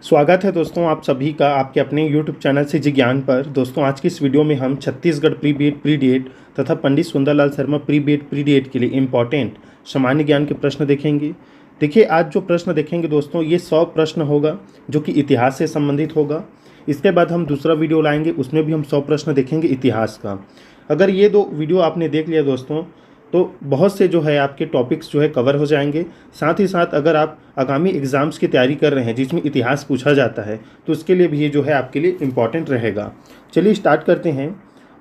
स्वागत है दोस्तों आप सभी का आपके अपने YouTube चैनल से जिज्ञान पर। दोस्तों आज की इस वीडियो में हम Chhattisgarh pre BEd pre DEd तथा Pandit Sundarlal Sharma pre BEd pre DEd के लिए इम्पॉर्टेंट सामान्य ज्ञान के प्रश्न देखेंगे। देखिए आज जो प्रश्न देखेंगे दोस्तों ये 100 प्रश्न होगा जो कि इतिहास से संबंधित होगा। इसके बाद हम दूसरा वीडियो लाएंगे, उसमें भी हम 100 प्रश्न देखेंगे इतिहास का। अगर ये 2 वीडियो आपने देख लिया दोस्तों तो बहुत से जो है आपके टॉपिक्स जो है कवर हो जाएंगे। साथ ही साथ अगर आप आगामी एग्ज़ाम्स की तैयारी कर रहे हैं जिसमें इतिहास पूछा जाता है तो उसके लिए भी ये जो है आपके लिए इम्पॉर्टेंट रहेगा। चलिए स्टार्ट करते हैं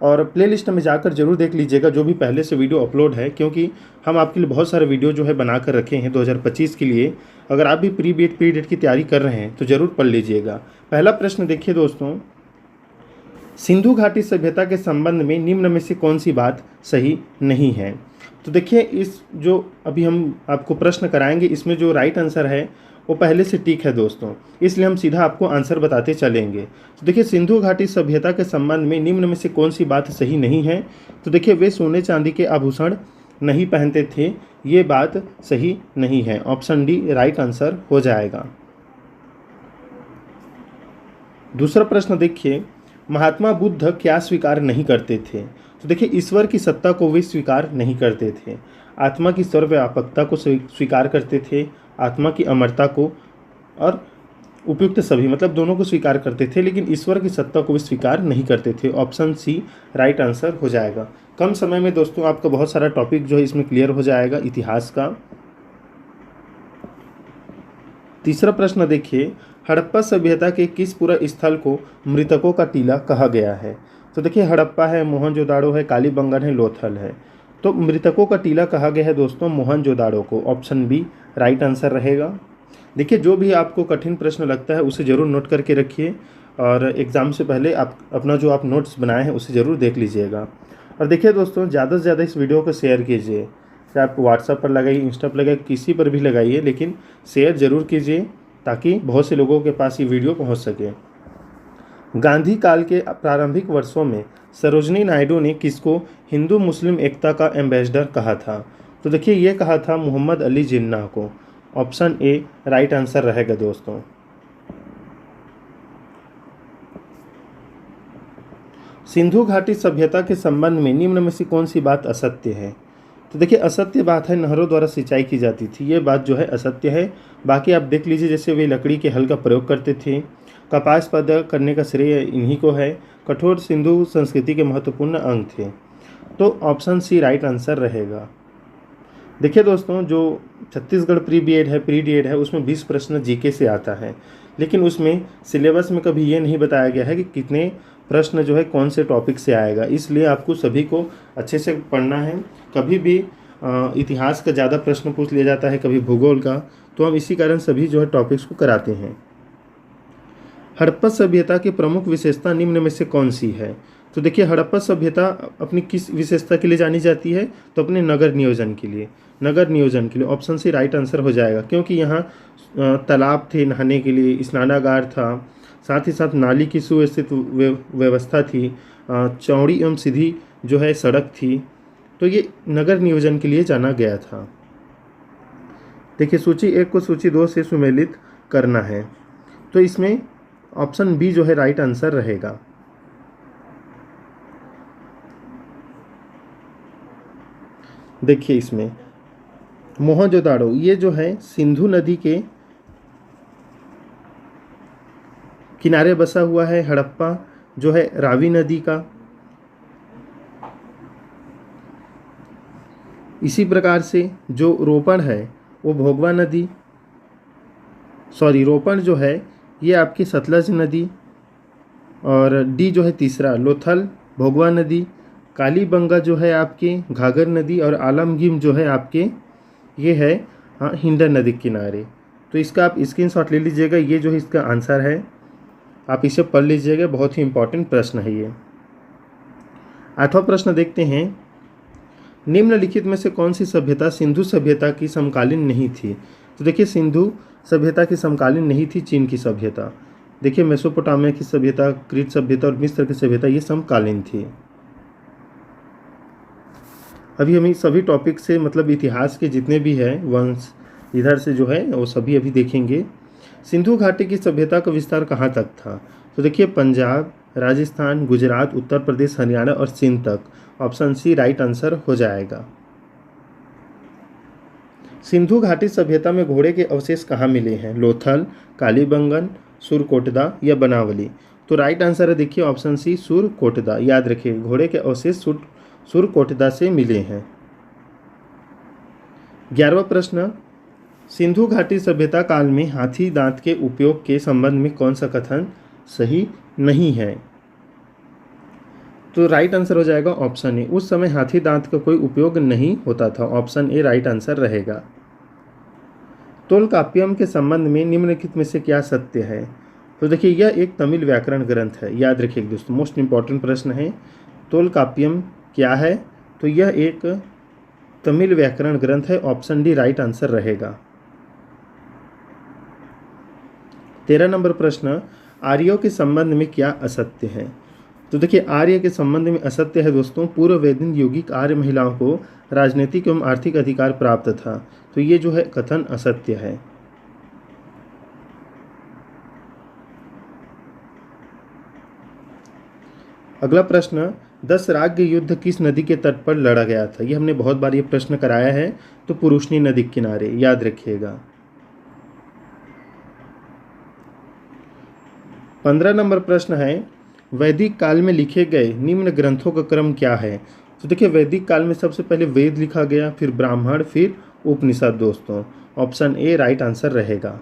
और प्लेलिस्ट में जाकर जरूर देख लीजिएगा जो भी पहले से वीडियो अपलोड है, क्योंकि हम आपके लिए बहुत सारे वीडियो जो है बना कर रखे हैं 2025 के लिए। अगर आप भी प्री बीएड प्री डीएड की तैयारी कर रहे हैं तो ज़रूर पढ़ लीजिएगा। पहला प्रश्न देखिए दोस्तों, सिंधु घाटी सभ्यता के संबंध में निम्न में से कौन सी बात सही नहीं है। तो देखिए इस जो अभी हम आपको प्रश्न कराएंगे इसमें जो राइट आंसर है वो पहले से टिक है दोस्तों, इसलिए हम सीधा आपको आंसर बताते चलेंगे। तो देखिए सिंधु घाटी सभ्यता के संबंध में निम्न में से कौन सी बात सही नहीं है। तो देखिए वे सोने चांदी के आभूषण नहीं पहनते थे, ये बात सही नहीं है। ऑप्शन डी राइट आंसर हो जाएगा। दूसरा प्रश्न देखिए, महात्मा बुद्ध क्या स्वीकार नहीं करते थे। तो देखिए ईश्वर की सत्ता को वे स्वीकार नहीं करते थे, आत्मा की सर्वव्यापकता को स्वीकार करते थे, आत्मा की अमरता को और उपयुक्त सभी मतलब दोनों को स्वीकार करते थे, लेकिन ईश्वर की सत्ता को वे स्वीकार नहीं करते थे। ऑप्शन सी राइट आंसर हो जाएगा। कम समय में दोस्तों आपका बहुत सारा टॉपिक जो है इसमें क्लियर हो जाएगा इतिहास का। तीसरा प्रश्न देखिए, हड़प्पा सभ्यता के किस पूरा स्थल को मृतकों का टीला कहा गया है। तो देखिए हड़प्पा है, मोहनजोदाड़ो है, कालीबंगन है, लोथल है। तो मृतकों का टीला कहा गया है दोस्तों मोहनजोदाड़ो को। ऑप्शन बी राइट आंसर रहेगा। देखिए जो भी आपको कठिन प्रश्न लगता है उसे ज़रूर नोट करके रखिए और एग्ज़ाम से पहले आप अपना जो आप नोट्स बनाए हैं उसे ज़रूर देख लीजिएगा। और देखिए दोस्तों ज़्यादा से ज़्यादा इस वीडियो को शेयर कीजिए, चाहे आप व्हाट्सएप पर लगाइए, इंस्टा पर लगाइए, किसी पर भी लगाइए, लेकिन शेयर ज़रूर कीजिए ताकि बहुत से लोगों के पास ये वीडियो पहुंच सके। गांधी काल के प्रारंभिक वर्षों में सरोजनी नायडू ने किसको हिंदू मुस्लिम एकता का एम्बेसडर कहा था। तो देखिए ये कहा था मोहम्मद अली जिन्ना को। ऑप्शन ए राइट आंसर रहेगा दोस्तों। सिंधु घाटी सभ्यता के संबंध में निम्न में से कौन सी बात असत्य है। तो देखिए असत्य बात है नहरों द्वारा सिंचाई की जाती थी, ये बात जो है असत्य है। बाकी आप देख लीजिए जैसे वे लकड़ी के हल का प्रयोग करते थे, कपास पैदा करने का श्रेय इन्हीं को है, कठोर सिंधु संस्कृति के महत्वपूर्ण अंग थे। तो ऑप्शन सी राइट आंसर रहेगा। देखिए दोस्तों जो छत्तीसगढ़ प्री बीएड है प्री डीएड है उसमें 20 प्रश्न जीके से आता है, लेकिन उसमें सिलेबस में कभी ये नहीं बताया गया है कि कितने प्रश्न जो है कौन से टॉपिक से आएगा, इसलिए आपको सभी को अच्छे से पढ़ना है। कभी भी इतिहास का ज़्यादा प्रश्न पूछ लिया जाता है, कभी भूगोल का, तो हम इसी कारण सभी जो है टॉपिक्स को कराते हैं। हड़प्पा सभ्यता की प्रमुख विशेषता निम्न में से कौन सी है। तो देखिए हड़प्पा सभ्यता अपनी किस विशेषता के लिए जानी जाती है, तो अपने नगर नियोजन के लिए, नगर नियोजन के लिए। ऑप्शन सी राइट आंसर हो जाएगा, क्योंकि यहाँ तालाब थे नहाने के लिए, स्नानागार था, साथ ही साथ नाली की सुव्यवस्थित व्यवस्था थी, चौड़ी एवं सीधी जो है सड़क थी, तो ये नगर नियोजन के लिए जाना गया था। देखिए सूची 1 को सूची 2 से सुमेलित करना है, तो इसमें ऑप्शन बी जो है राइट आंसर रहेगा। देखिए इसमें मोहनजोदाड़ो ये जो है सिंधु नदी के किनारे बसा हुआ है, हड़प्पा जो है रावी नदी का। इसी प्रकार से जो रोपण है वो भोगवा नदी, रोपण जो है ये आपकी सतलज नदी, और डी जो है तीसरा लोथल भोगवा नदी, कालीबंगा जो है आपके घाघर नदी, और आलमगीर जो है आपके ये है हिंडन नदी के किनारे। तो इसका आप स्क्रीनशॉट ले लीजिएगा, ये जो है इसका आंसर है, आप इसे पढ़ लीजिएगा, बहुत ही इंपॉर्टेंट प्रश्न है ये। 8वां प्रश्न देखते हैं, निम्नलिखित में से कौन सी सभ्यता सिंधु सभ्यता की समकालीन नहीं थी। तो देखिए सिंधु सभ्यता की समकालीन नहीं थी चीन की सभ्यता। देखिए मेसोपोटामिया की सभ्यता, क्रीट सभ्यता और मिस्र की सभ्यता ये समकालीन थी। अभी हम सभी टॉपिक से मतलब इतिहास के जितने भी हैं वंश इधर से जो है वो सभी अभी देखेंगे। सिंधु घाटी की सभ्यता का विस्तार कहाँ तक था? तो देखिए पंजाब, राजस्थान, गुजरात, उत्तर प्रदेश, हरियाणा और सिंध तक। ऑप्शन सी राइट आंसर हो जाएगा। सिंधु घाटी सभ्यता में घोड़े के अवशेष कहाँ मिले हैं? लोथल, कालीबंगन, सुरकोटदा या बनावली? तो राइट आंसर है देखिए ऑप्शन सी सुरकोटदा। याद रखिए घोड़े के अवशेष सुरकोटदा से मिले हैं। 11वां प्रश्न, सिंधु घाटी सभ्यता काल में हाथी दांत के उपयोग के संबंध में कौन सा कथन सही नहीं है? तो राइट आंसर हो जाएगा ऑप्शन ए, उस समय हाथी दांत का कोई उपयोग नहीं होता था। ऑप्शन ए राइट आंसर रहेगा। तोलकाप्पियम के संबंध में निम्नलिखित में से क्या सत्य है? तो देखिए यह एक तमिल व्याकरण ग्रंथ है। याद रखिए दोस्तों, मोस्ट इंपॉर्टेंट प्रश्न है। तोलकाप्पियम क्या है? तो यह एक तमिल व्याकरण ग्रंथ है। ऑप्शन डी राइट आंसर रहेगा। 13 नंबर प्रश्न, आर्यों के संबंध में क्या असत्य है? तो देखिए आर्य के संबंध में असत्य है दोस्तों, पूर्व वैदिक यौगिक आर्य महिलाओं को राजनीतिक एवं आर्थिक अधिकार प्राप्त था। तो ये जो है कथन असत्य है। अगला प्रश्न, 10 राज्य युद्ध किस नदी के तट पर लड़ा गया था? ये हमने बहुत बार ये प्रश्न कराया है। तो पुरुषनी नदी के किनारे, याद रखिएगा। 15 नंबर प्रश्न है, वैदिक काल में लिखे गए निम्न ग्रंथों का क्रम क्या है? तो देखिए वैदिक काल में सबसे पहले वेद लिखा गया, फिर ब्राह्मण, फिर उपनिषद दोस्तों। ऑप्शन ए राइट आंसर रहेगा।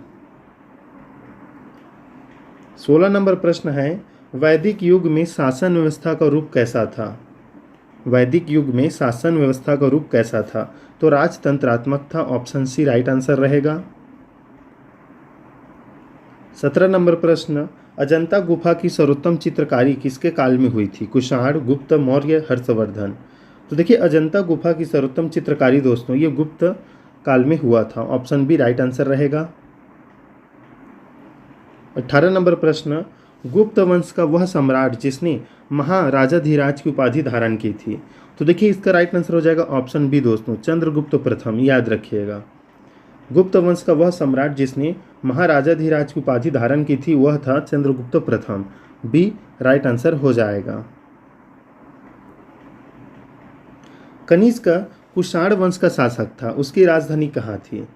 16 नंबर प्रश्न है, वैदिक युग में शासन व्यवस्था का रूप कैसा था? वैदिक युग में शासन व्यवस्था का रूप कैसा था? तो राजतंत्रात्मक था। ऑप्शन सी राइट आंसर रहेगा। 17 नंबर प्रश्न, अजंता गुफा की सर्वोत्तम चित्रकारी किसके काल में हुई थी? कुषाण, गुप्त, मौर्य, हर्षवर्धन? तो देखिए अजंता गुफा की सर्वोत्तम चित्रकारी दोस्तों ये गुप्त काल में हुआ था। ऑप्शन बी राइट आंसर रहेगा। 18 नंबर प्रश्न, गुप्त वंश का वह सम्राट जिसने महाराजाधिराज की उपाधि धारण की थी? तो देखिए इसका राइट आंसर हो जाएगा ऑप्शन बी दोस्तों, चंद्रगुप्त प्रथम। याद रखिएगा गुप्त वंश का वह सम्राट जिसने महाराजाधिराज की उपाधि धारण की थी वह था चंद्रगुप्त प्रथम। बी राइट आंसर हो जाएगा। कनिष्क कुषाण वंश का शासक था, उसकी राजधानी कहाँ थी?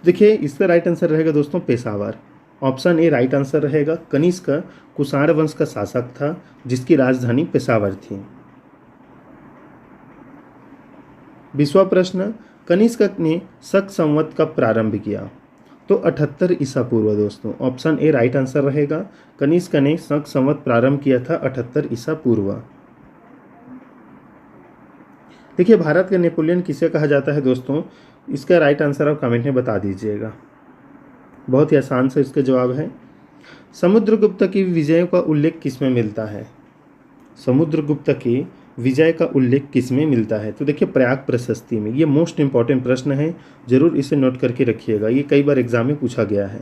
देखिए इसका राइट आंसर रहेगा दोस्तों Peshawar. Option A right answer रहेगा। कनिष्क कुषाण वंश का शासक था जिसकी राजधानी पेशावर थी। 20वां प्रश्न, कनिष्क ने शक संवत कब प्रारंभ किया? तो 78 ईसा पूर्व दोस्तों। ऑप्शन ए राइट आंसर रहेगा। कनिष्क ने शक संवत प्रारंभ किया था 78 ईसा पूर्व। देखिए भारत का नेपोलियन किसे कहा जाता है दोस्तों? इसका राइट आंसर आप कमेंट में बता दीजिएगा। बहुत ही आसान से इसका जवाब है। समुद्रगुप्त की विजय का उल्लेख किसमें मिलता है? समुद्रगुप्त की विजय का उल्लेख किसमें मिलता है? तो देखिए प्रयाग प्रशस्ति में। ये मोस्ट इंपॉर्टेंट प्रश्न है, जरूर इसे नोट करके रखिएगा, ये कई बार एग्जाम में पूछा गया है।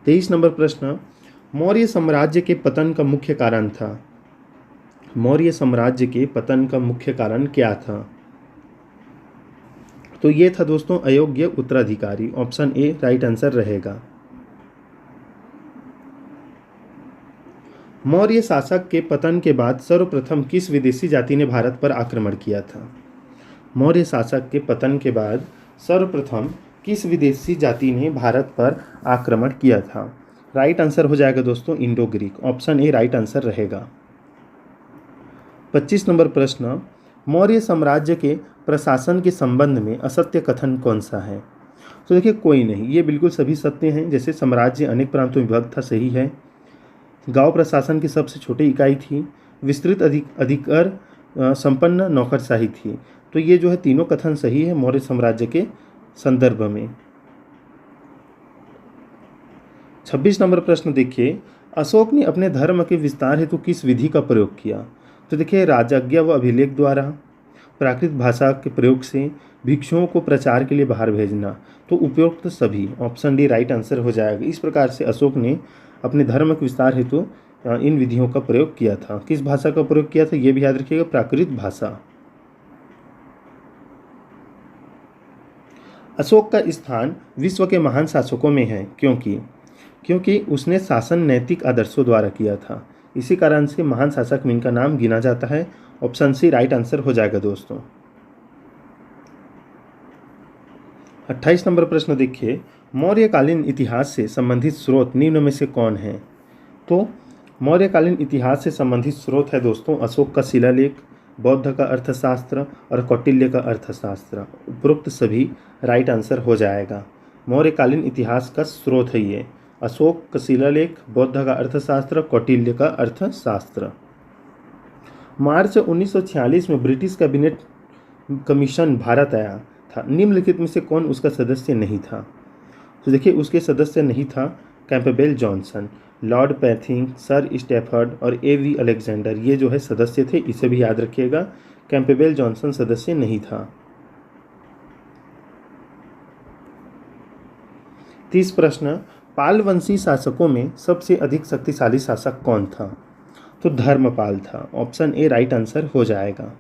23 नंबर प्रश्न, मौर्य साम्राज्य के पतन का मुख्य कारण था? मौर्य साम्राज्य के पतन का मुख्य कारण क्या था? तो ये था दोस्तों अयोग्य उत्तराधिकारी। ऑप्शन ए राइट आंसर रहेगा। मौर्य शासक के पतन के बाद सर्वप्रथम किस विदेशी जाति ने भारत पर आक्रमण किया था? मौर्य शासक के पतन के बाद सर्वप्रथम किस विदेशी जाति ने भारत पर आक्रमण किया था? राइट आंसर हो जाएगा दोस्तों Indo Greek. Option A right answer रहेगा। 25 नंबर प्रश्न, मौर्य साम्राज्य के प्रशासन के संबंध में असत्य कथन कौन सा है? तो देखिए कोई नहीं, ये बिल्कुल सभी सत्य हैं। जैसे साम्राज्य अनेक प्रांतों में विभक्त था, सही है। गांव प्रशासन की सबसे छोटी इकाई थी। विस्तृत अधिकार संपन्न नौकरशाही थी। तो ये जो है तीनों कथन सही है मौर्य साम्राज्य के संदर्भ में। 26 नंबर प्रश्न देखिए, अशोक ने अपने धर्म के विस्तार हेतु किस विधि का प्रयोग किया? तो देखिए राजज्ञा व अभिलेख द्वारा, प्राकृत भाषा के प्रयोग से, भिक्षुओं को प्रचार के लिए बाहर भेजना। तो उपयुक्त सभी। ऑप्शन डी राइट आंसर हो जाएगा। इस प्रकार से अशोक ने अपने धर्म के विस्तार हेतु इन विधियों का प्रयोग किया था। किस भाषा का प्रयोग किया था ये भी याद रखिएगा, प्राकृत भाषा। अशोक का स्थान विश्व के महान शासकों में है क्योंकि उसने शासन नैतिक आदर्शों द्वारा किया था। इसी कारण से महान शासक में इनका नाम गिना जाता है। ऑप्शन सी राइट आंसर हो जाएगा दोस्तों। 28 नंबर प्रश्न देखिए, मौर्यकालीन इतिहास से संबंधित स्रोत निम्न में से कौन है? तो मौर्यकालीन इतिहास से संबंधित स्रोत है दोस्तों अशोक का शिलालेख, बौद्ध का अर्थशास्त्र और कौटिल्य का अर्थशास्त्र। उपरोक्त सभी राइट आंसर हो जाएगा। मौर्यकालीन इतिहास का स्रोत है ये अशोक का शिलालेख, बौद्ध का अर्थशास्त्र, कौटिल्य का अर्थशास्त्र। मार्च 1946 में ब्रिटिश कैबिनेट कमीशन भारत आया था। निम्नलिखित में से कौन उसका सदस्य नहीं था? तो देखिए उसके सदस्य नहीं था Campbell Johnson, lord Pethick, sir Stafford और ए.वी. अलेक्जेंडर। ये जो है सदस्य थे, इसे भी याद रखिएगा। कैंपबेल जॉनसन सदस्य नहीं था। 30 प्रश्न, पाल वंशी शासकों में सबसे अधिक शक्तिशाली शासक कौन था? तो धर्मपाल था। ऑप्शन ए राइट आंसर हो जाएगा।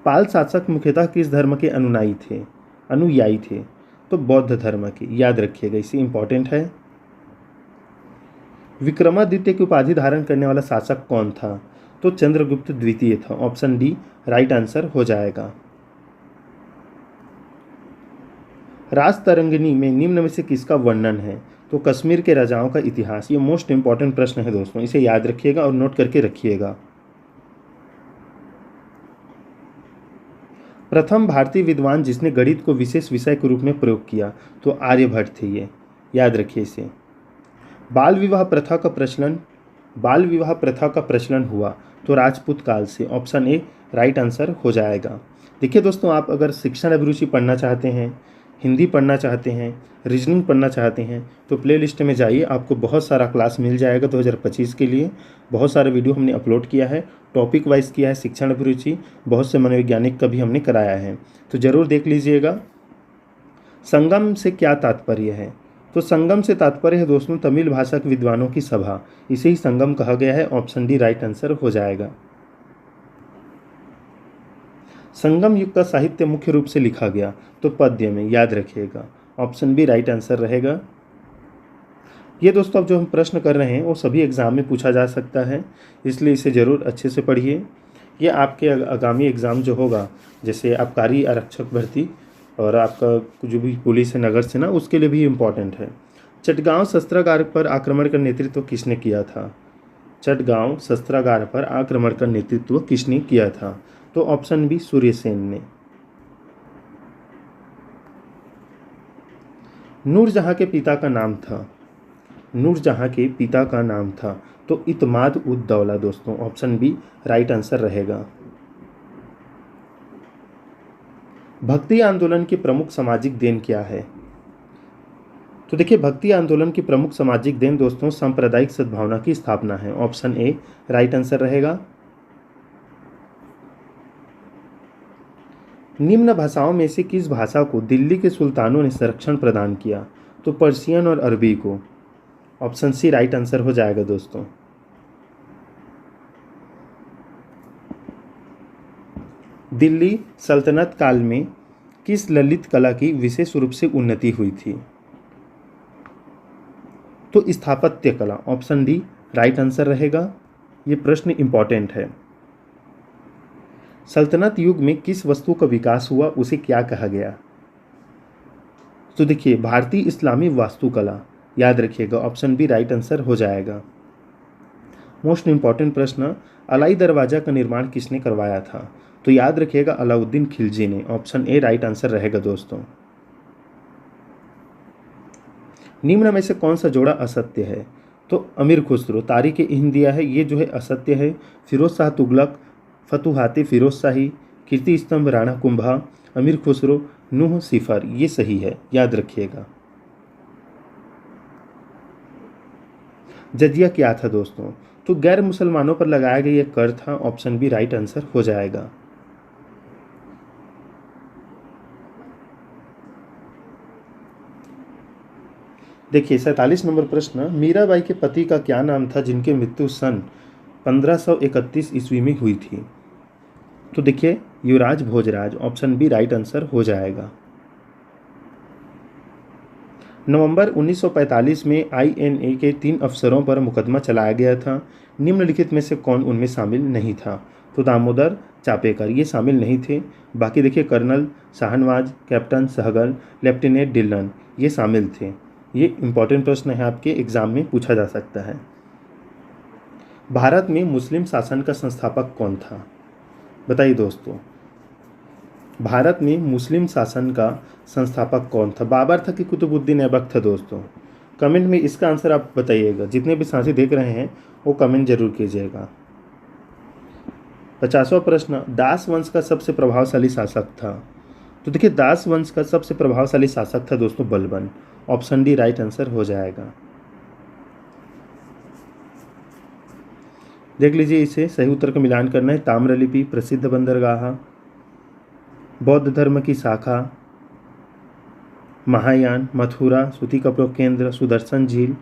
पाल शासक मुख्यतः किस धर्म के अनुयायी थे? तो बौद्ध धर्म के, याद रखिएगा, इसे इंपॉर्टेंट है। विक्रमादित्य की उपाधि धारण करने वाला शासक कौन था? तो चंद्रगुप्त द्वितीय था। ऑप्शन डी राइट आंसर हो जाएगा। राजतरंगिणी में निम्न में से किसका वर्णन है? तो कश्मीर के राजाओं का इतिहास। ये मोस्ट इंपॉर्टेंट प्रश्न है दोस्तों, इसे याद रखिएगा और नोट करके रखिएगा। प्रथम भारतीय विद्वान जिसने गणित को विशेष विषय के रूप में प्रयोग किया, तो आर्यभट्ट थे। ये याद रखिए इसे। बाल विवाह प्रथा का प्रचलन हुआ, तो राजपूत काल से। ऑप्शन ए राइट आंसर हो जाएगा। देखिए दोस्तों, आप अगर शिक्षण अभिरुचि पढ़ना चाहते हैं, हिंदी पढ़ना चाहते हैं, रीजनिंग पढ़ना चाहते हैं, तो प्ले लिस्ट में जाइए, आपको बहुत सारा क्लास मिल जाएगा 2025 के लिए। बहुत सारे वीडियो हमने अपलोड किया है, टॉपिक वाइज किया है, शिक्षण अभिरुचि, बहुत से मनोवैज्ञानिक का भी हमने कराया है, तो ज़रूर देख लीजिएगा। संगम से क्या तात्पर्य है? तो संगम से तात्पर्य है दोस्तों तमिल भाषक विद्वानों की सभा, इसे ही संगम कहा गया है। ऑप्शन डी राइट आंसर हो जाएगा। संगम युग का साहित्य मुख्य रूप से लिखा गया, तो पद्य में, याद रखिएगा। ऑप्शन बी राइट आंसर रहेगा। ये दोस्तों अब जो हम प्रश्न कर रहे हैं वो सभी एग्ज़ाम में पूछा जा सकता है, इसलिए इसे ज़रूर अच्छे से पढ़िए। ये आपके आगामी एग्ज़ाम जो होगा, जैसे आबकारी आरक्षक भर्ती और आपका जो भी पुलिस है नगर सेना, उसके लिए भी इम्पॉर्टेंट है। चटगांव शस्त्रागार पर आक्रमण का नेतृत्व किसने किया था? चटगांव शस्त्रागार पर आक्रमण का नेतृत्व किसने किया था? तो ऑप्शन बी सूर्यसेन ने। नूरजहां के पिता का नाम था? नूरजहां के पिता का नाम था तो इत्माद उद दौला दोस्तों। ऑप्शन बी राइट आंसर रहेगा। भक्ति आंदोलन की प्रमुख सामाजिक देन क्या है? तो देखिए भक्ति आंदोलन की प्रमुख सामाजिक देन दोस्तों सांप्रदायिक सद्भावना की स्थापना है। ऑप्शन ए राइट आंसर रहेगा। निम्न भाषाओं में से किस भाषा को दिल्ली के सुल्तानों ने संरक्षण प्रदान किया? तो पर्शियन और अरबी को। ऑप्शन सी राइट आंसर हो जाएगा दोस्तों। दिल्ली सल्तनत काल में किस ललित कला की विशेष रूप से उन्नति हुई थी? तो स्थापत्य कला। ऑप्शन डी राइट आंसर रहेगा। ये प्रश्न इंपॉर्टेंट है। सल्तनत युग में किस वस्तु का विकास हुआ, उसे क्या कहा गया? तो देखिए भारतीय इस्लामी वास्तुकला, याद रखिएगा। ऑप्शन बी राइट आंसर हो जाएगा। मोस्ट इंपॉर्टेंट प्रश्न, अलाई दरवाजा का निर्माण किसने करवाया था? तो याद रखिएगा अलाउद्दीन खिलजी ने। ऑप्शन ए राइट आंसर रहेगा दोस्तों। निम्न में से कौन सा जोड़ा असत्य है? तो अमीर खुसरो, तारीख ए हिंद दिया है, ये जो है असत्य है। फिरोज शाह तुगलक, फतुहाते फिरोज शाही, कीर्ति स्तंभ राणा कुंभा, अमीर खुसरो, नूह सिफर, ये सही है, याद रखिएगा। जजिया क्या था दोस्तों? तो गैर मुसलमानों पर लगाया गया यह कर था। ऑप्शन बी राइट आंसर हो जाएगा। देखिए 47 नंबर प्रश्न, मीराबाई के पति का क्या नाम था जिनकी मृत्यु सन 1531 ईस्वी में हुई थी? तो देखिए Yuvraj Bhojraj, option B right answer हो जाएगा। नवंबर 1945 में INA के 3 अफसरों पर मुकदमा चलाया गया था। निम्नलिखित में से कौन उनमें शामिल नहीं था? तो दामोदर चापेकर ये शामिल नहीं थे। बाकी देखिए colonel Shahnawaz, captain Sehgal, lieutenant Dhillon ये शामिल थे। ये इंपॉर्टेंट प्रश्न है, आपके एग्जाम में पूछा जा सकता है। भारत में मुस्लिम शासन का संस्थापक कौन था? बताइए दोस्तों, भारत में मुस्लिम शासन का संस्थापक कौन था? बाबर था कि कुतुबुद्दीन ऐबक था? दोस्तों कमेंट में इसका आंसर आप बताइएगा। जितने भी साथी देख रहे हैं वो कमेंट जरूर कीजिएगा। 50वां प्रश्न, दास वंश का सबसे प्रभावशाली शासक था? तो देखिए दास वंश का सबसे प्रभावशाली शासक था दोस्तों Balban, option D right answer हो जाएगा। देख लीजिए, इसे सही उत्तर का मिलान करना है। ताम्रलिपि, प्रसिद्ध बंदरगाह, बौद्ध धर्म की शाखा, महायान, मथुरा, सूती कपड़ों केंद्र, सुदर्शन झील,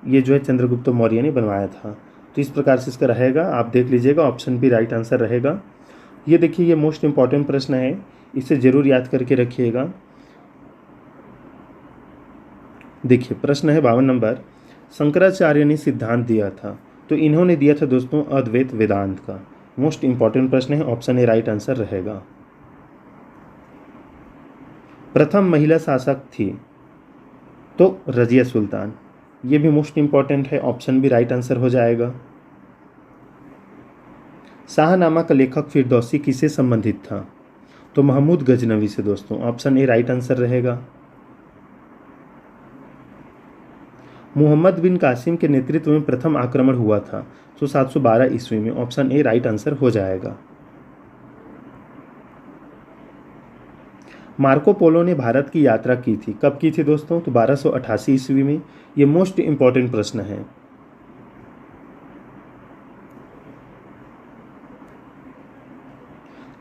ये जो है चंद्रगुप्त मौर्य ने बनवाया था। तो इस प्रकार से इसका रहेगा, आप देख लीजिएगा, ऑप्शन बी राइट आंसर रहेगा। ये देखिए, ये मोस्ट इंपॉर्टेंट प्रश्न है, इसे जरूर याद करके रखिएगा। देखिए प्रश्न है 52 नंबर, शंकराचार्य ने सिद्धांत दिया था, तो इन्होंने दिया था दोस्तों अद्वैत वेदांत का। मोस्ट इंपॉर्टेंट प्रश्न है, ऑप्शन ए राइट आंसर रहेगा। प्रथम महिला शासक थी तो रजिया सुल्तान, ये भी मोस्ट इंपॉर्टेंट है, ऑप्शन बी राइट आंसर हो जाएगा। शाहनामा का लेखक फिरदौसी किससे संबंधित था? तो महमूद गजनवी से दोस्तों, ऑप्शन ए राइट आंसर रहेगा। मोहम्मद बिन कासिम के नेतृत्व में प्रथम आक्रमण हुआ था तो 712 ईस्वी में, ऑप्शन ए राइट आंसर हो जाएगा। मार्को पोलो ने भारत की यात्रा की थी, कब की थी दोस्तों? तो 1288 ईस्वी में। ये मोस्ट इंपॉर्टेंट प्रश्न है।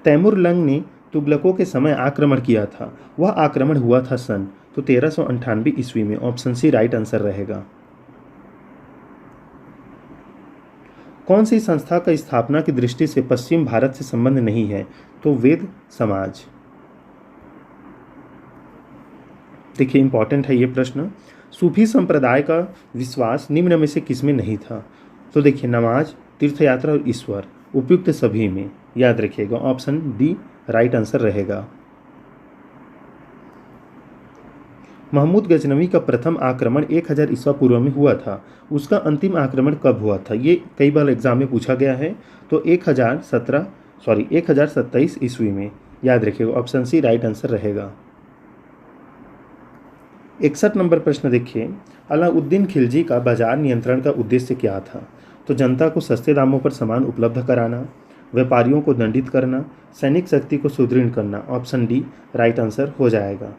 तैमूर लंग ने तुगलकों के समय आक्रमण किया था, वह आक्रमण हुआ था सन तो 1398 ईस्वी में, ऑप्शन सी राइट आंसर रहेगा। कौन सी संस्था का स्थापना की दृष्टि से पश्चिम भारत से संबंध नहीं है? तो वेद समाज। देखिए इंपॉर्टेंट है ये प्रश्न। सूफी संप्रदाय का विश्वास निम्न में से किसमें नहीं था? तो देखिए नमाज, तीर्थयात्रा और ईश्वर, उपयुक्त सभी में, याद रखिएगा, ऑप्शन डी राइट आंसर रहेगा। महमूद गजनवी का प्रथम आक्रमण 1000 ईस्वी पूर्व में हुआ था, उसका अंतिम आक्रमण कब हुआ था? ये कई बार एग्जाम में पूछा गया है। तो 1027 ईस्वी में, याद रखिएगा, ऑप्शन सी राइट आंसर रहेगा। 61 नंबर प्रश्न देखिए, अलाउद्दीन खिलजी का बाजार नियंत्रण का उद्देश्य क्या था? तो जनता को सस्ते दामों पर सामान उपलब्ध कराना, व्यापारियों को दंडित करना, सैनिक शक्ति को सुदृढ़ करना, ऑप्शन डी राइट आंसर हो जाएगा।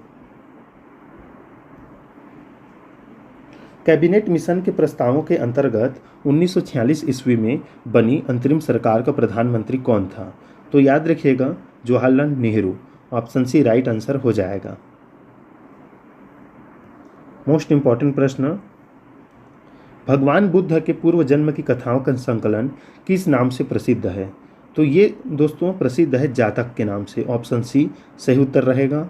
कैबिनेट मिशन के प्रस्तावों के अंतर्गत 1946 ईस्वी में बनी अंतरिम सरकार का प्रधानमंत्री कौन था? तो याद रखिएगा, Jawaharlal Nehru, option C right answer हो जाएगा। मोस्ट इंपॉर्टेंट प्रश्न, भगवान बुद्ध के पूर्व जन्म की कथाओं का संकलन किस नाम से प्रसिद्ध है? तो ये दोस्तों प्रसिद्ध है जातक के नाम से, ऑप्शन सी सही उत्तर रहेगा।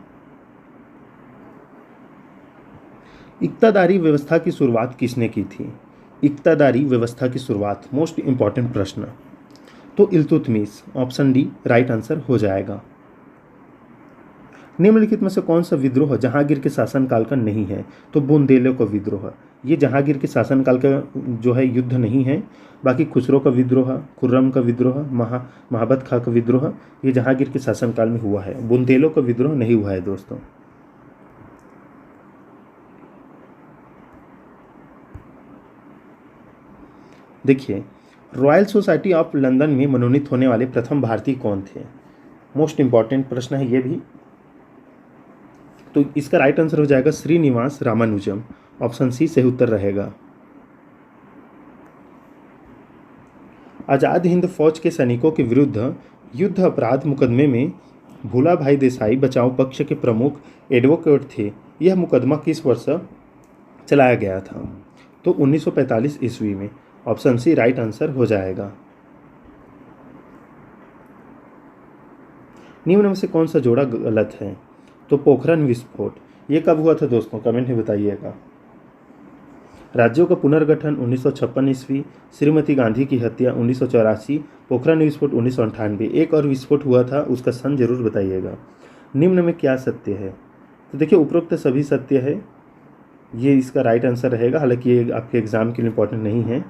इक्तादारी व्यवस्था की शुरुआत किसने की थी? इक्तादारी व्यवस्था की शुरुआत, मोस्ट इंपॉर्टेंट प्रश्न, तो Iltutmish, option D right answer हो जाएगा। निम्नलिखित में से कौन सा विद्रोह जहांगीर के शासनकाल का नहीं है? तो बुंदेलों का विद्रोह, ये जहांगीर के शासनकाल का जो है युद्ध नहीं है। बाकी खुसरो का विद्रोह, खुर्रम का विद्रोह, महाबत खां का विद्रोह, ये जहांगीर के शासनकाल में हुआ है। बुंदेलों का विद्रोह नहीं हुआ है दोस्तों। देखिए, रॉयल सोसाइटी ऑफ लंदन में मनोनीत होने वाले प्रथम भारतीय कौन थे? मोस्ट इंपॉर्टेंट प्रश्न है ये भी। तो इसका राइट आंसर हो जाएगा श्रीनिवास रामानुजम, ऑप्शन सी सही उत्तर रहेगा। आज़ाद हिंद फौज के सैनिकों के विरुद्ध युद्ध अपराध मुकदमे में भूला भाई देसाई बचाव पक्ष के प्रमुख एडवोकेट थे। यह मुकदमा किस वर्ष चलाया गया था? तो 1945 ईस्वी में, ऑप्शन सी राइट आंसर हो जाएगा। निम्न में से कौन सा जोड़ा गलत है? तो पोखरण विस्फोट। ये कब हुआ था दोस्तों, कमेंट में बताइएगा। राज्यों का पुनर्गठन 1956 ईस्वी, श्रीमती गांधी की हत्या 1984, पोखरण विस्फोट 1998। एक और विस्फोट हुआ था, उसका सन जरूर बताइएगा। निम्न में क्या सत्य है? तो देखिए उपरोक्त सभी सत्य है, ये इसका राइट आंसर रहेगा। हालांकि ये आपके एग्जाम के लिए इंपॉर्टेंट नहीं है।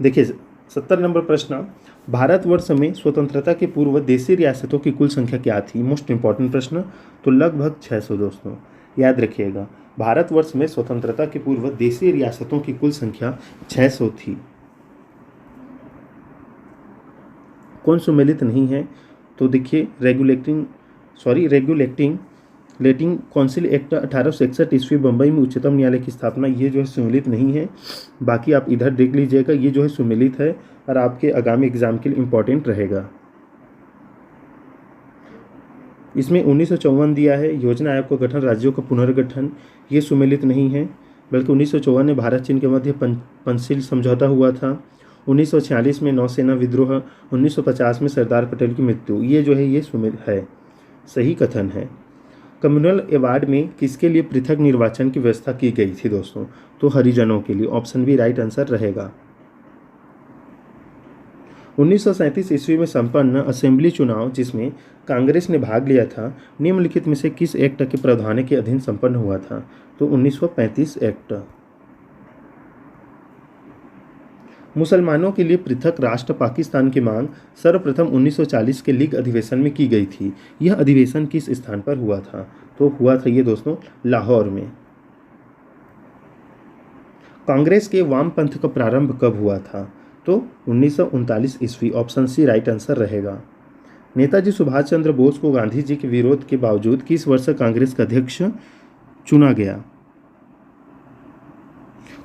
देखिए 70 नंबर प्रश्न, भारतवर्ष में स्वतंत्रता के पूर्व देशी रियासतों की कुल संख्या क्या थी? मोस्ट इंपॉर्टेंट प्रश्न। तो लगभग 600 दोस्तों, याद रखिएगा। भारतवर्ष में स्वतंत्रता के पूर्व देशी रियासतों की कुल संख्या 600 थी। कौन सुमेलित नहीं है? तो देखिए रेगुलेटिंग काउंसिल एक्ट 1861 ईस्वी बम्बई में उच्चतम न्यायालय की स्थापना, ये जो है सुमेलित नहीं है। बाकी आप इधर देख लीजिएगा, ये जो है सुमेलित है और आपके आगामी एग्जाम के लिए इम्पोर्टेंट रहेगा। इसमें 1954 दिया है, योजना आयोग का गठन, राज्यों का पुनर्गठन, ये सुमेलित नहीं है। बल्कि 1954 में भारत चीन के मध्य पंचशील समझौता हुआ था। 1946 में नौसेना विद्रोह, 1950 में सरदार पटेल की मृत्यु, ये जो है ये सुमेलित है, सही कथन है। कम्युनल अवार्ड में किसके लिए पृथक निर्वाचन की व्यवस्था की गई थी दोस्तों? तो हरिजनों के लिए। ऑप्शन बी राइट आंसर रहेगा। 1937 ईस्वी में संपन्न असेंबली चुनाव जिसमें कांग्रेस ने भाग लिया था, निम्नलिखित में से किस एक्ट के प्रावधान के अधीन संपन्न हुआ था? तो 1935 एक्ट। मुसलमानों के लिए पृथक राष्ट्र पाकिस्तान की मांग सर्वप्रथम 1940 के लीग अधिवेशन में की गई थी। यह अधिवेशन किस स्थान पर हुआ था? तो हुआ था ये दोस्तों लाहौर में। कांग्रेस के वामपंथ का प्रारंभ कब हुआ था? तो 1939 ईस्वी। ऑप्शन सी राइट आंसर रहेगा। नेताजी सुभाष चंद्र बोस को गांधी जी के विरोध के बावजूद किस वर्ष कांग्रेस का अध्यक्ष चुना गया?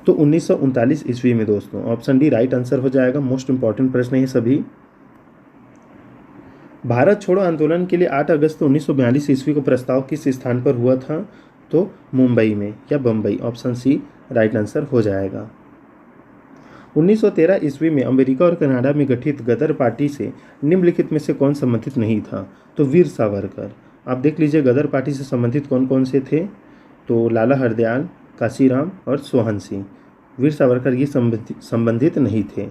तो 1939 ईस्वी में दोस्तों। ऑप्शन डी राइट आंसर हो जाएगा। मोस्ट इंपॉर्टेंट प्रश्न है सभी। भारत छोड़ो आंदोलन के लिए 8 अगस्त 1942 ईस्वी को प्रस्ताव किस स्थान पर हुआ था? तो मुंबई में या Bombay. Option C right answer हो जाएगा। 1913 ईस्वी में अमेरिका और कनाडा में गठित गदर पार्टी से निम्नलिखित में से कौन संबंधित नहीं था? तो वीर सावरकर। आप देख लीजिए गदर पार्टी से संबंधित कौन कौन से थे? तो लाला हरदयाल, काशीराम और सोहन सिंह। वीर सावरकर ये संबंधित नहीं थे।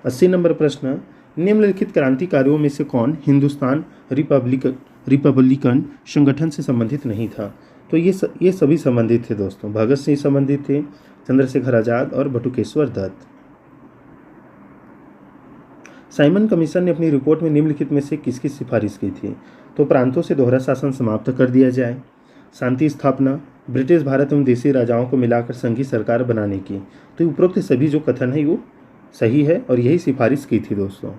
80 नंबर प्रश्न, निम्नलिखित क्रांतिकारियों में से कौन हिंदुस्तान रिपब्लिकन संगठन से संबंधित नहीं था? तो ये सभी संबंधित थे दोस्तों। भगत सिंह संबंधित थे, चंद्रशेखर आजाद और बटुकेश्वर दत्त। साइमन कमीशन ने अपनी रिपोर्ट में निम्नलिखित में से किसकी सिफारिश की थी? तो प्रांतों से दोहरा शासन समाप्त कर दिया जाए, शांति स्थापना, ब्रिटिश भारत में देशी राजाओं को मिलाकर संघीय सरकार बनाने की। तो उपरोक्त सभी जो कथन है वो सही है और यही सिफारिश की थी दोस्तों।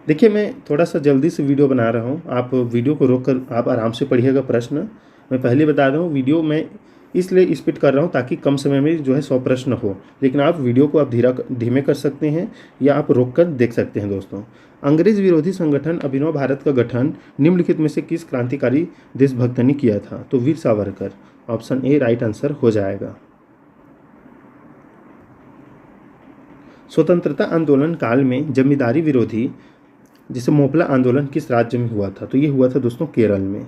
देखिए मैं थोड़ा सा जल्दी से वीडियो बना रहा हूँ, आप वीडियो को रोककर आप आराम से पढ़िएगा प्रश्न। मैं पहले बता रहा हूँ वीडियो मैं इसलिए स्पीड कर रहा हूँ ताकि कम समय में जो है 100 प्रश्न हो, लेकिन आप वीडियो को आप धीमे कर सकते हैं या आप रोक कर देख सकते हैं दोस्तों। अंग्रेज विरोधी संगठन अभिनव भारत का गठन निम्नलिखित में से किस क्रांतिकारी देशभक्त ने किया था? तो Veer Savarkar. Option A right answer हो जाएगा। स्वतंत्रता आंदोलन काल में जमींदारी विरोधी जिसे मोपला आंदोलन किस राज्य में हुआ था? तो ये हुआ था दोस्तों केरल में।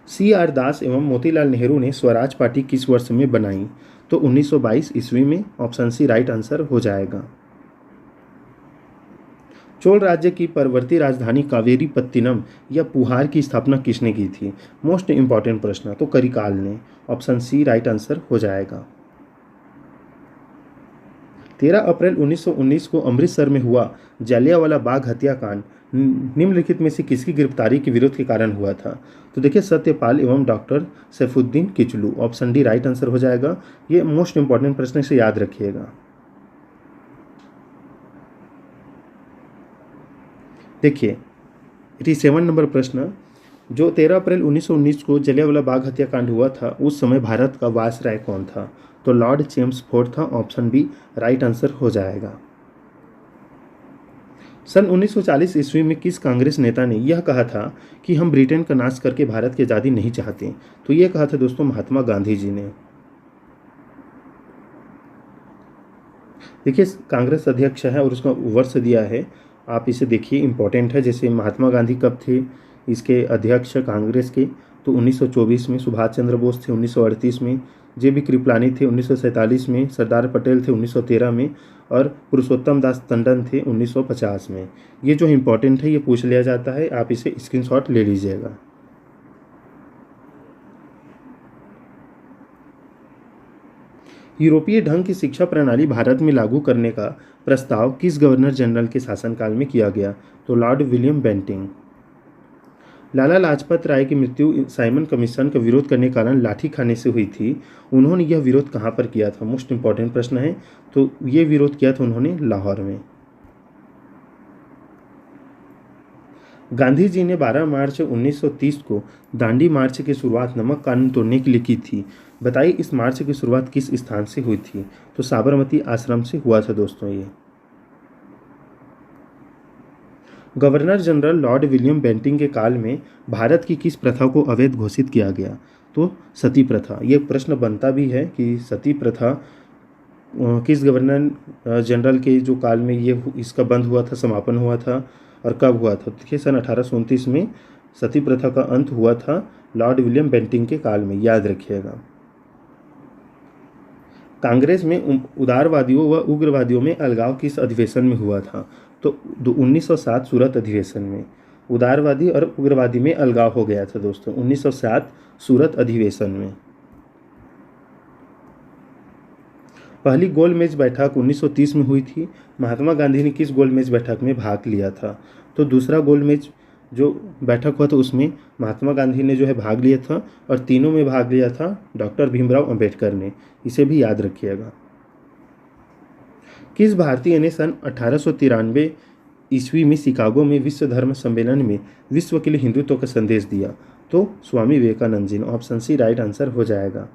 CR दास एवं मोतीलाल नेहरू ने स्वराज पार्टी किस वर्ष में बनाई? तो 1922 ईस्वी में। ऑप्शन सी राइट आंसर हो जाएगा। चोल राज्य की परवर्ती राजधानी कावेरीपत्तिनम या पुहार की स्थापना किसने की थी? मोस्ट इंपॉर्टेंट प्रश्न। तो करिकाल ने। ऑप्शन सी राइट आंसर हो जाएगा। 13 अप्रैल 1919 को अमृतसर में हुआ जलियांवाला बाग हत्याकांड निम्नलिखित में से किसकी गिरफ्तारी के विरोध के कारण हुआ था? तो देखिए सत्यपाल एवं doctor Saifuddin Kitchlew. Option D right answer हो जाएगा। ये मोस्ट इंपॉर्टेंट प्रश्न से याद रखिएगा। देखिए 87 नंबर प्रश्न, जो 13 अप्रैल 1919 को जलियांवाला बाग हत्याकांड हुआ था उस समय भारत का वायसराय कौन था? तो लॉर्ड चेम्सफोर्ड था। ऑप्शन बी राइट आंसर हो जाएगा। सन 1940 ईस्वी में किस कांग्रेस नेता ने यह कहा था कि हम ब्रिटेन का नाश करके भारत की आज़ादी नहीं चाहते? तो यह कहा था दोस्तों महात्मा गांधी जी ने। देखिए कांग्रेस अध्यक्ष है और उसका वर्ष दिया है, आप इसे देखिए, इंपॉर्टेंट है। जैसे महात्मा गांधी कब थे इसके अध्यक्ष कांग्रेस के? तो 1924 में। सुभाष चंद्र बोस थे 1938 में। JB कृपलानी थे 1947 में। सरदार पटेल थे 1913 में। और पुरुषोत्तम दास टंडन थे 1950 में। ये जो इंपॉर्टेंट है ये पूछ लिया जाता है, आप इसे स्क्रीनशॉट ले लीजिएगा। यूरोपीय ढंग की शिक्षा प्रणाली भारत में लागू करने का प्रस्ताव किस गवर्नर जनरल के शासनकाल में किया गया? तो Lord William Bentinck. Lala Lajpat Rai की मृत्यु साइमन कमीशन का विरोध करने के कारण लाठी खाने से हुई थी। उन्होंने यह विरोध कहाँ पर किया था? मोस्ट इंपॉर्टेंट प्रश्न है। तो ये विरोध किया था उन्होंने लाहौर में। गांधी जी ने 12 मार्च 1930 को दांडी मार्च की शुरुआत नमक कानून तोड़ने के लिए की थी। बताइए इस मार्च की शुरुआत किस स्थान से हुई थी? तो साबरमती आश्रम से हुआ था दोस्तों ये। Governor general Lord William Bentinck के काल में भारत की किस प्रथा को अवैध घोषित किया गया? तो सती प्रथा। ये प्रश्न बनता भी है कि सती प्रथा किस गवर्नर जनरल के जो काल में ये इसका बंद हुआ था, समापन हुआ था और कब हुआ था? देखिए सन 1829 में सती प्रथा का अंत हुआ था लॉर्ड विलियम बेंटिंग के काल में, याद रखिएगा। कांग्रेस में उदारवादियों व उग्रवादियों में अलगाव किस अधिवेशन में हुआ था? तो 1907 सूरत अधिवेशन में। उदारवादी और उग्रवादी में अलगाव हो गया था दोस्तों 1907 सूरत अधिवेशन में। पहली गोलमेज बैठक 1930 में हुई थी। महात्मा गांधी ने किस गोलमेज बैठक में भाग लिया था? तो दूसरा गोलमेज जो बैठक हुआ था उसमें महात्मा गांधी ने जो है भाग लिया था और तीनों में भाग लिया था डॉक्टर भीमराव अंबेडकर ने। इसे भी याद रखिएगा। किस भारतीय ने सन 1893 ईस्वी में शिकागो में विश्व धर्म सम्मेलन में विश्व के लिए हिंदुत्व का संदेश दिया? तो स्वामी विवेकानंद जी ने। ऑप्शन सी राइट आंसर हो जाएगा।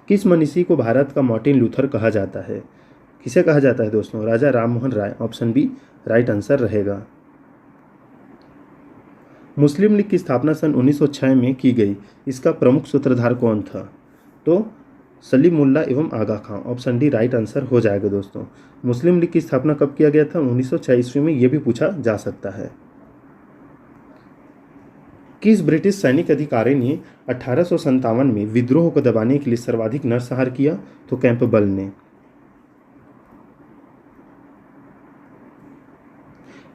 किस मनीषी को भारत का मार्टिन लूथर कहा जाता है? किसे कहा जाता है दोस्तों? Raja Rammohan Roy. Option B right answer रहेगा। मुस्लिम लीग की स्थापना सन 1906 में की गई, इसका प्रमुख सूत्रधार कौन था? तो सलीमुल्लाह एवं आगा खां। ऑप्शन डी राइट आंसर हो जाएगा दोस्तों। मुस्लिम लीग की स्थापना कब किया गया था? 1906 ईस्वी में। यह भी पूछा जा सकता है। किस ब्रिटिश सैनिक अधिकारी ने 1857 में विद्रोह को दबाने के लिए सर्वाधिक नरसंहार किया? तो कैंपबेल ने।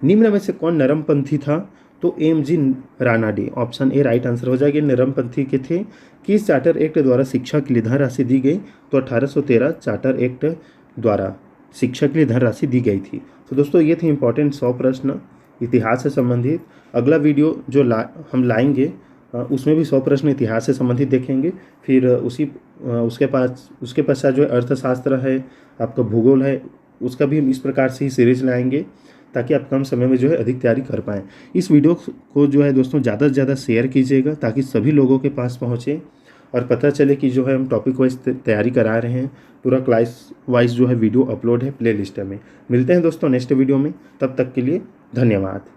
निम्न में से कौन नरमपंथी था? तो MG Ranade. Option A right answer हो जाएगा। नरमपंथी के थे। किस चार्टर एक्ट द्वारा शिक्षा के लिए धनराशि दी गई? तो 1813 चार्टर एक्ट द्वारा शिक्षा के लिए धनराशि दी गई थी। तो दोस्तों ये थे इंपॉर्टेंट 100 प्रश्न इतिहास से संबंधित। अगला वीडियो जो हम लाएंगे उसमें भी 100 प्रश्न इतिहास से संबंधित देखेंगे। फिर उसके पश्चात जो है अर्थशास्त्र है, आपका भूगोल है, उसका भी हम इस प्रकार से ही सीरीज लाएंगे ताकि आप कम समय में जो है अधिक तैयारी कर पाएँ। इस वीडियो को जो है दोस्तों ज़्यादा से ज़्यादा शेयर कीजिएगा ताकि सभी लोगों के पास पहुँचे और पता चले कि जो है हम टॉपिक वाइज तैयारी करा रहे हैं। पूरा क्लास वाइज जो है वीडियो अपलोड है प्लेलिस्ट में। मिलते हैं दोस्तों नेक्स्ट वीडियो में, तब तक के लिए धन्यवाद।